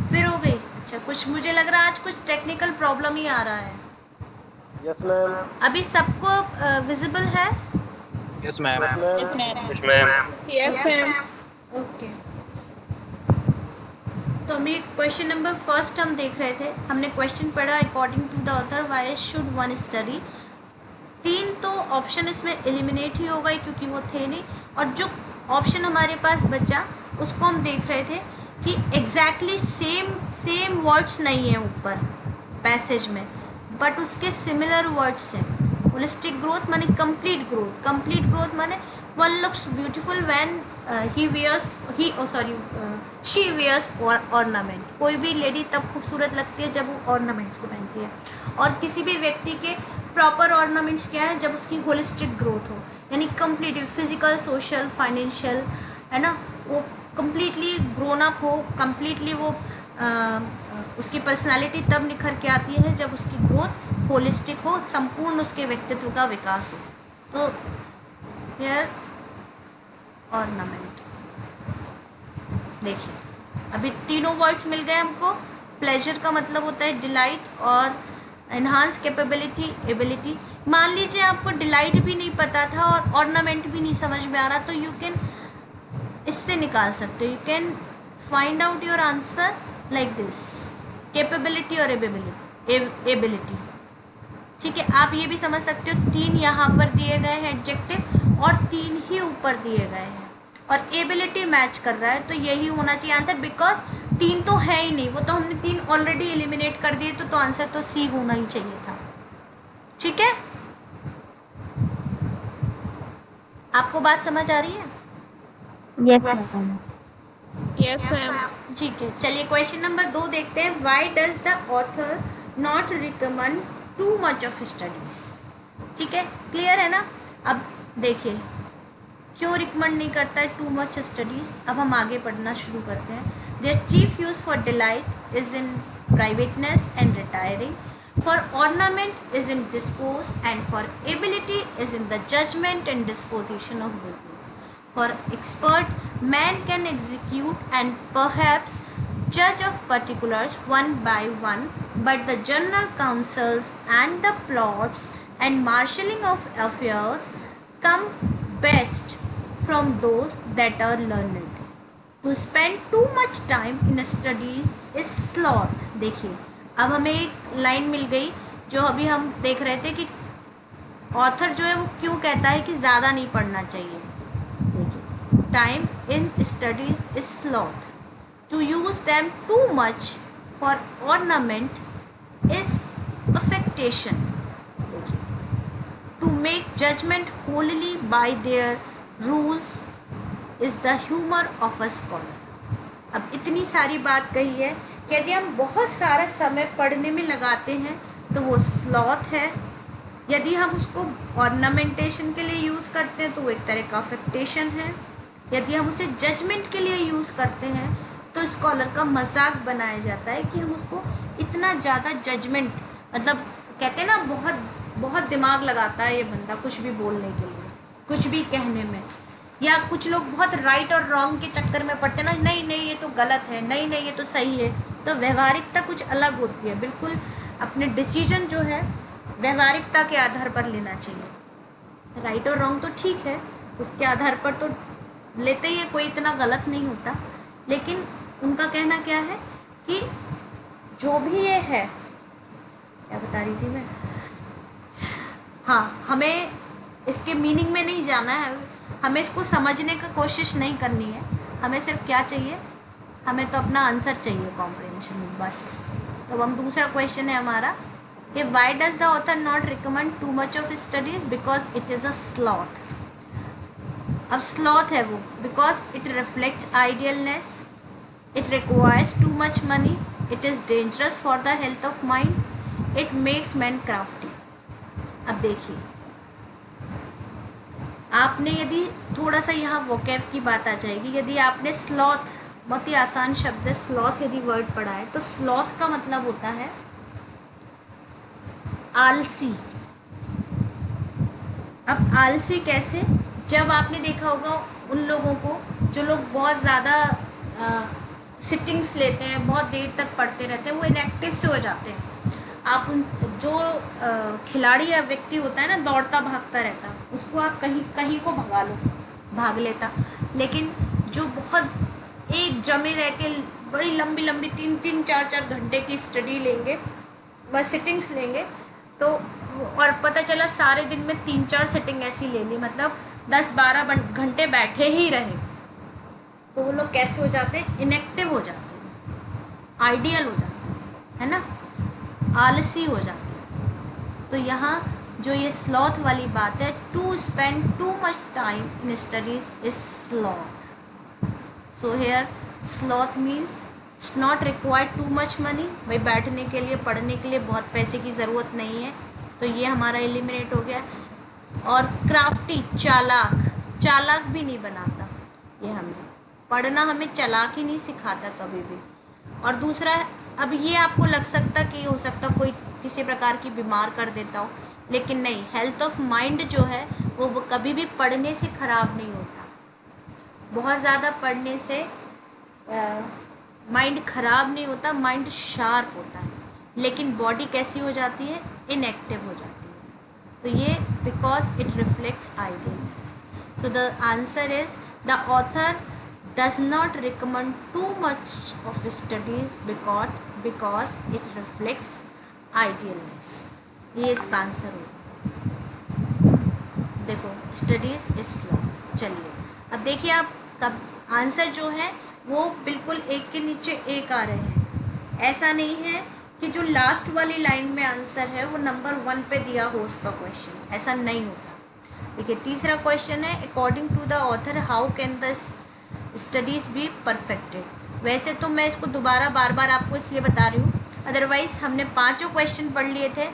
फिर हो गई। अच्छा, कुछ मुझे लग रहा है आज कुछ टेक्निकल प्रॉब्लम ही आ रहा है। Yes ma'am. अभी सबको विजिबल है? Yes ma'am. Yes ma'am. Yes ma'am. Yes ma'am. Okay, तो हमें क्वेश्चन नंबर फर्स्ट हम देख रहे थे। हमने क्वेश्चन पढ़ा according to the author why should one study. 3 तो ऑप्शन इसमें एलिमिनेट ही हो गए क्योंकि वो थे नहीं, और जो ऑप्शन हमारे पास बचा उसको हम देख रहे थे कि एग्जैक्टली सेम वर्ड्स नहीं है ऊपर पैसेज में, बट उसके सिमिलर वर्ड्स हैं। होलिस्टिक ग्रोथ माने कंप्लीट ग्रोथ, कंप्लीट ग्रोथ माने one looks beautiful when she wears ornament. कोई भी लेडी तब खूबसूरत लगती है जब वो ऑर्नामेंट्स को पहनती है, और किसी भी व्यक्ति के प्रॉपर ऑर्नामेंट्स क्या है, जब उसकी होलिस्टिक ग्रोथ हो, यानी कंप्लीट फिजिकल, सोशल, फाइनेंशियल, है ना, वो कम्प्लीटली ग्रोन अप हो, कम्प्लीटली वो उसकी पर्सनालिटी तब निखर के आती है जब उसकी ग्रोथ होलिस्टिक हो, संपूर्ण उसके व्यक्तित्व का विकास हो। तो हेयर ऑर्नामेंट देखिए, अभी तीनों वर्ड्स मिल गए हमको। प्लेजर का मतलब होता है डिलाइट, और एनहांस कैपेबिलिटी, एबिलिटी। मान लीजिए आपको डिलाइट भी नहीं पता था और ऑर्नामेंट भी नहीं समझ में आ रहा, तो यू कैन इससे निकाल सकते हो, you can find out your answer like this, capability और एबिलिटी। ठीक है, आप ये भी समझ सकते हो 3 यहाँ पर दिए गए हैं एडजेक्टिव और 3 ही ऊपर दिए गए हैं, और एबिलिटी मैच कर रहा है, तो यही होना चाहिए आंसर, बिकॉज 3 तो है ही नहीं, वो तो हमने 3 ऑलरेडी एलिमिनेट कर दिए, तो आंसर तो सी होना ही चाहिए था। ठीक है, आपको बात समझ आ रही है? Yes ma'am. Yes ma'am. ठीक है, चलिए क्वेश्चन नंबर 2 देखते हैं। Why does the author not recommend too much of studies. ठीक है, क्लियर है ना? अब देखिए क्यों रिकमेंड नहीं करता है टू मच स्टडीज। अब हम आगे पढ़ना शुरू करते हैं। Their chief use for delight is in privateness and retiring, for ornament is in discourse, and for ability is in the judgment and disposition of business. For expert, man can execute and perhaps judge of particulars one by one, but the general counsels and the plots and marshalling of affairs come best from those that are learned. To spend too much time in studies is sloth. देखिए, अब हमें एक लाइन मिल गई जो अभी हम देख रहे थे कि ऑथर जो है वो क्यों कहता है कि ज़्यादा नहीं पढ़ना चाहिए। देखिए, time in studies is sloth, to use them too much for ornament is affectation. देखिए, to make judgement wholly by their rules is the humour of a scholar. अब इतनी सारी बात कही है कि यदि हम बहुत सारा समय पढ़ने में लगाते हैं तो वो स्लॉथ है, यदि हम उसको ऑर्नामेंटेशन के लिए यूज़ करते हैं तो वो एक तरह का अफेक्टेशन है, यदि हम उसे जजमेंट के लिए यूज़ करते हैं तो स्कॉलर का मजाक बनाया जाता है कि हम उसको इतना ज़्यादा जजमेंट, मतलब कहते हैं ना बहुत दिमाग लगाता है ये बंदा कुछ भी बोलने के लिए, कुछ भी कहने में। या कुछ लोग बहुत राइट और रॉन्ग के चक्कर में पड़ते ना, नहीं ये तो गलत है, नहीं ये तो सही है। तो व्यवहारिकता कुछ अलग होती है, बिल्कुल अपने डिसीजन जो है व्यवहारिकता के आधार पर लेना चाहिए। राइट और रॉन्ग तो ठीक है, उसके आधार पर तो लेते ही है, कोई इतना गलत नहीं होता, लेकिन उनका कहना क्या है कि जो भी ये है, क्या बता रही थी मैं, हाँ, हमें इसके मीनिंग में नहीं जाना है, हमें इसको समझने की कोशिश नहीं करनी है, हमें सिर्फ क्या चाहिए, हमें तो अपना आंसर चाहिए कॉम्प्रिहेंशन में, बस। तो हम दूसरा क्वेश्चन है हमारा कि why does the author not recommend too much of studies, because it is a sloth. अब स्लॉथ है वो because it reflects idealness, it requires too much money, it is dangerous for the health of mind, it makes man crafty. अब देखिए, आपने यदि थोड़ा सा यहाँ वोकैब की बात आ जाएगी, यदि आपने स्लॉथ, बहुत ही आसान शब्द है स्लॉथ, यदि वर्ड पढ़ा है तो स्लॉथ का मतलब होता है आलसी। अब आलसी कैसे? जब आपने देखा होगा उन लोगों को जो लोग बहुत ज़्यादा सिटिंग्स लेते हैं, बहुत देर तक पढ़ते रहते हैं, वो इनएक्टिव से हो जाते हैं। आप उन जो खिलाड़ी या व्यक्ति होता है ना, दौड़ता भागता रहता, उसको आप कहीं को भगा लो, भाग लेता। लेकिन जो बहुत एक जमे रह के बड़ी लंबी 3-4 घंटे की स्टडी लेंगे, बस सिटिंग्स लेंगे, तो और पता चला सारे दिन में 3-4 सिटिंग ऐसी ले ली, मतलब 10-12 घंटे बैठे ही रहे, तो वो लोग कैसे हो जाते हैं? इनएक्टिव हो जाते हैं, आइडियल हो जाते हैं, है ना, आलसी हो जाते हैं। तो यहाँ जो ये स्लॉथ वाली बात है, to spend too much time in studies is sloth. So here sloth means it's not required too much money. भाई बैठने के लिए, पढ़ने के लिए बहुत पैसे की ज़रूरत नहीं है, तो ये हमारा एलिमिनेट हो गया। और क्राफ्टी, चालाक भी नहीं बनाता ये हमें, पढ़ना हमें चालाक ही नहीं सिखाता कभी भी। और दूसरा, अब ये आपको लग सकता कि हो सकता कोई किसी प्रकार की बीमार कर देता हो, लेकिन नहीं, हेल्थ ऑफ माइंड जो है वो कभी भी पढ़ने से ख़राब नहीं होता। बहुत ज़्यादा पढ़ने से माइंड ख़राब नहीं होता, माइंड शार्प होता है, लेकिन बॉडी कैसी हो जाती है? इनएक्टिव हो जाती है। तो ये because it reflects idealness. So the answer is the author does not recommend too much of studies because it reflects idleness। ये इसका आंसर होगा। देखो स्टडीज़ इज स्लॉथ। चलिए अब देखिए, आप कब आंसर जो है वो बिल्कुल एक के नीचे एक आ रहे हैं। ऐसा नहीं है कि जो लास्ट वाली लाइन में आंसर है वो नंबर 1 पे दिया हो उसका क्वेश्चन, ऐसा नहीं होता। देखिए तीसरा क्वेश्चन है, according to the author how can the studies be perfected. वैसे तो मैं इसको दोबारा बार आपको इसलिए बता रही हूँ, अदरवाइज़ हमने 5 क्वेश्चन पढ़ लिए थे।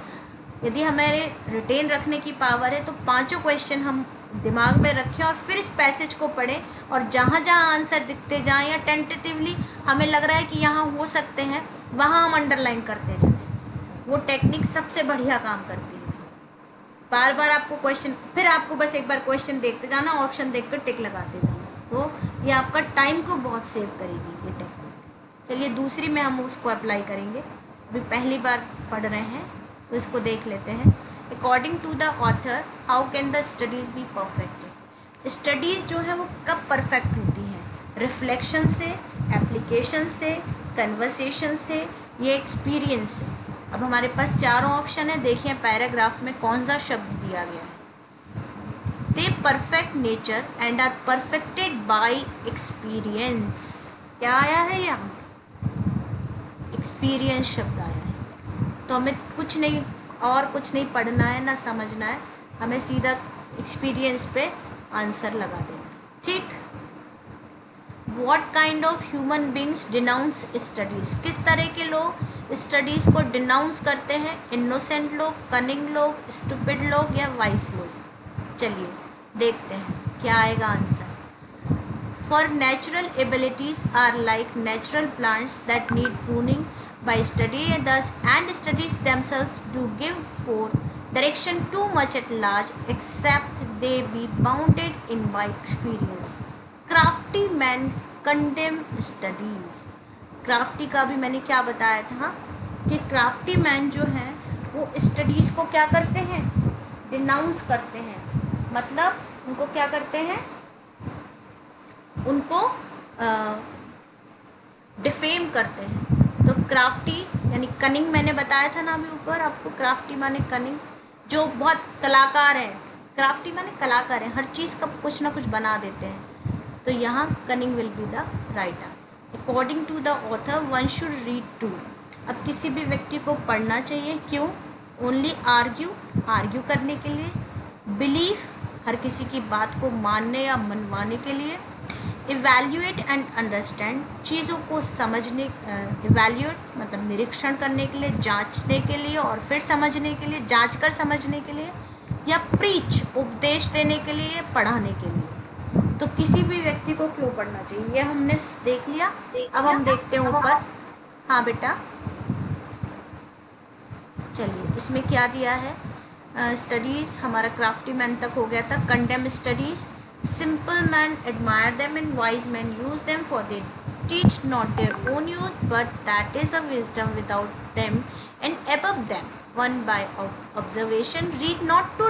यदि हमारे रिटेन रखने की पावर है तो 5 क्वेश्चन हम दिमाग में रखें और फिर इस पैसेज को पढ़ें, और जहाँ जहाँ आंसर दिखते जाएँ या टेंटेटिवली हमें लग रहा है कि यहाँ हो सकते हैं, वहाँ हम अंडरलाइन करते जाएँ। वो टेक्निक सबसे बढ़िया काम करती है। बार आपको क्वेश्चन, फिर आपको बस एक बार क्वेश्चन देखते जाना, ऑप्शन देख कर टिक लगाते जाना, तो ये आपका टाइम को बहुत सेव करेगी ये टेक्निक। चलिए दूसरी में हम उसको अप्लाई करेंगे। अभी पहली बार पढ़ रहे हैं तो इसको देख लेते हैं। According to the author how can the studies be perfected. Studies जो है वो कब परफेक्ट होती हैं? रिफ्लेक्शन से, एप्लीकेशन से, कन्वर्सेशन से, ये एक्सपीरियंस से। अब हमारे पास चारों ऑप्शन है, देखिए पैराग्राफ में कौन सा शब्द दिया गया है। They perfect nature and are perfected by experience। क्या आया है यहाँ? एक्सपीरियंस शब्द आया है। तो हमें कुछ नहीं पढ़ना है, ना समझना है, हमें सीधा एक्सपीरियंस पे आंसर लगा देना है। ठीक। What kind of human beings denounce studies? किस तरह के लोग स्टडीज़ को डिनाउंस करते हैं? इनोसेंट लोग, कनिंग लोग, स्टूपिड लोग या वाइस लोग? चलिए देखते हैं क्या आएगा answer. For natural abilities are like natural plants that need pruning by study and studies themselves do give for direction too much at large except they be bounded in by experience। Crafty man condemn studies. Crafty का भी मैंने क्या बताया था कि क्राफ्टी मैन जो है वो स्टडीज़ को क्या करते हैं? डिनाउंस करते हैं, मतलब उनको क्या करते हैं? उनको डिफेम करते हैं। तो क्राफ्टी यानी कनिंग, मैंने बताया था ना अभी ऊपर आपको, क्राफ्टी माने कनिंग, जो बहुत कलाकार है। क्राफ्टी माने कलाकार है, हर चीज़ का कुछ ना कुछ बना देते हैं। तो यहाँ cunning will be the right answer. According to the author one should read to. अब किसी भी व्यक्ति को पढ़ना चाहिए, क्यों? ओनली आर्ग्यू करने के लिए, बिलीव, हर किसी की बात को मानने या मनवाने के लिए, इवैल्यूएट एंड अंडरस्टैंड, चीज़ों को समझने, इवैल्यूएट मतलब निरीक्षण करने के लिए, जांचने के लिए और फिर समझने के लिए, जांच कर समझने के लिए, या प्रीच उपदेश देने के लिए या पढ़ाने के लिए। तो किसी भी व्यक्ति को क्यों पढ़ना चाहिए ये हमने देख लिया। अब हम देखते हैं ऊपर। हाँ बेटा चलिए इसमें क्या दिया है। स्टडीज़ हमारा क्राफ्टी मैन तक हो गया था। Condemn studies, simple man admire them and wise man use them for they teach not their own use but that is a wisdom without them and above them won by observation read not to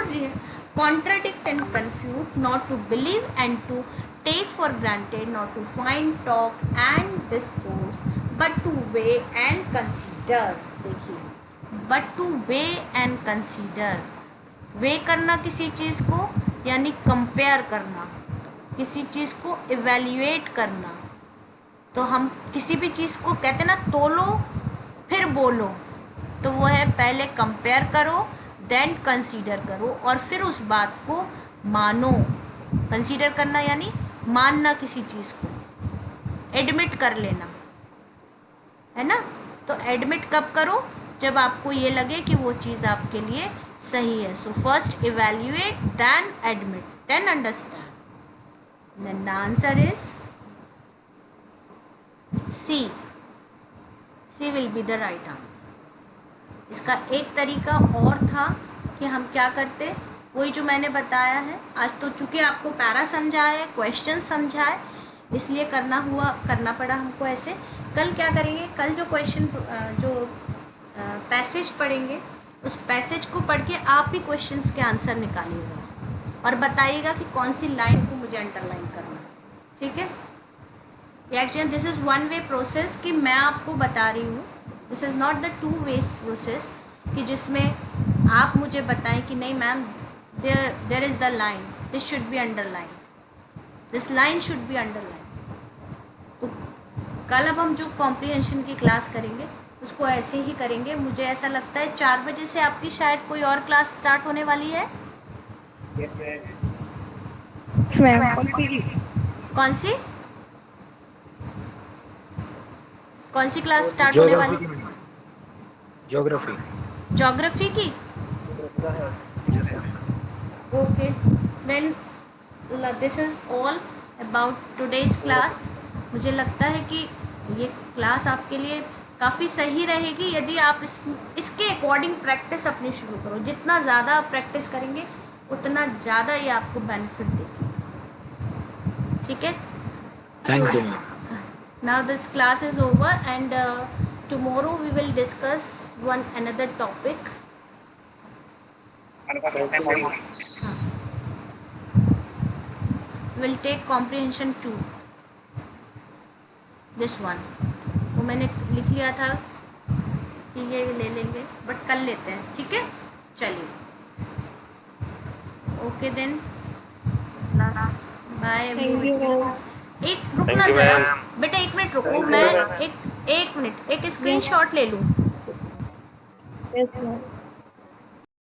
contradict and confute, not to believe and to take for granted, not to find, talk and discourse, but to weigh and consider। देखिए but to weigh and consider, weigh करना किसी चीज़ को यानी कंपेयर करना, किसी चीज़ को evaluate करना। तो हम किसी भी चीज़ को कहते ना तोलो फिर बोलो, तो वो है पहले कंपेयर करो देन कंसीडर करो और फिर उस बात को मानो। कंसीडर करना यानी मानना किसी चीज़ को, एडमिट कर लेना, है ना। तो एडमिट कब करो, जब आपको ये लगे कि वो चीज़ आपके लिए सही है। So first evaluate then admit then understand. Then the answer is C. C will be the right answer. इसका एक तरीका और था कि हम क्या करते, वही जो मैंने बताया है। आज तो चूँकि आपको पैरा समझाया है, क्वेश्चन समझाए, इसलिए करना पड़ा हमको ऐसे। कल क्या करेंगे, कल जो क्वेश्चन जो पैसेज पढ़ेंगे उस पैसेज को पढ़ के आप ही क्वेश्चंस के आंसर निकालिएगा और बताइएगा कि कौन सी लाइन को मुझे अंडरलाइन करना है, ठीक है। Actually this is one way process कि मैं आपको बता रही हूँ, this is not the two ways process कि जिसमें आप मुझे बताएं कि नहीं ma'am there is the line, this should be underline, this line should be underline. तो कल अब हम जो कॉम्प्रिहेंशन की क्लास करेंगे उसको ऐसे ही करेंगे। मुझे ऐसा लगता है 4 बजे से आपकी शायद कोई और क्लास स्टार्ट होने वाली है। कौन सी क्लास स्टार्ट होने वाली? ज्योग्राफी की। Okay then this is all about today's class. मुझे लगता है कि ये क्लास आपके लिए काफ़ी सही रहेगी यदि आप इसके अकॉर्डिंग प्रैक्टिस अपनी शुरू करो। जितना ज़्यादा आप प्रैक्टिस करेंगे उतना ज़्यादा ये आपको बेनिफिट देगी, ठीक है। Thank you. Now this class is over and tomorrow we will discuss one another topic. We will take comprehension 2. This one. वो मैंने लिख लिया था कि ये ले लेंगे बट कल लेते हैं, ठीक है। चलिए ओके देन बाय। एक रुकना जरा बेटा, 1 मिनट रुको, मैं एक मिनट एक स्क्रीनशॉट ले लूँ। Yes, ma'am.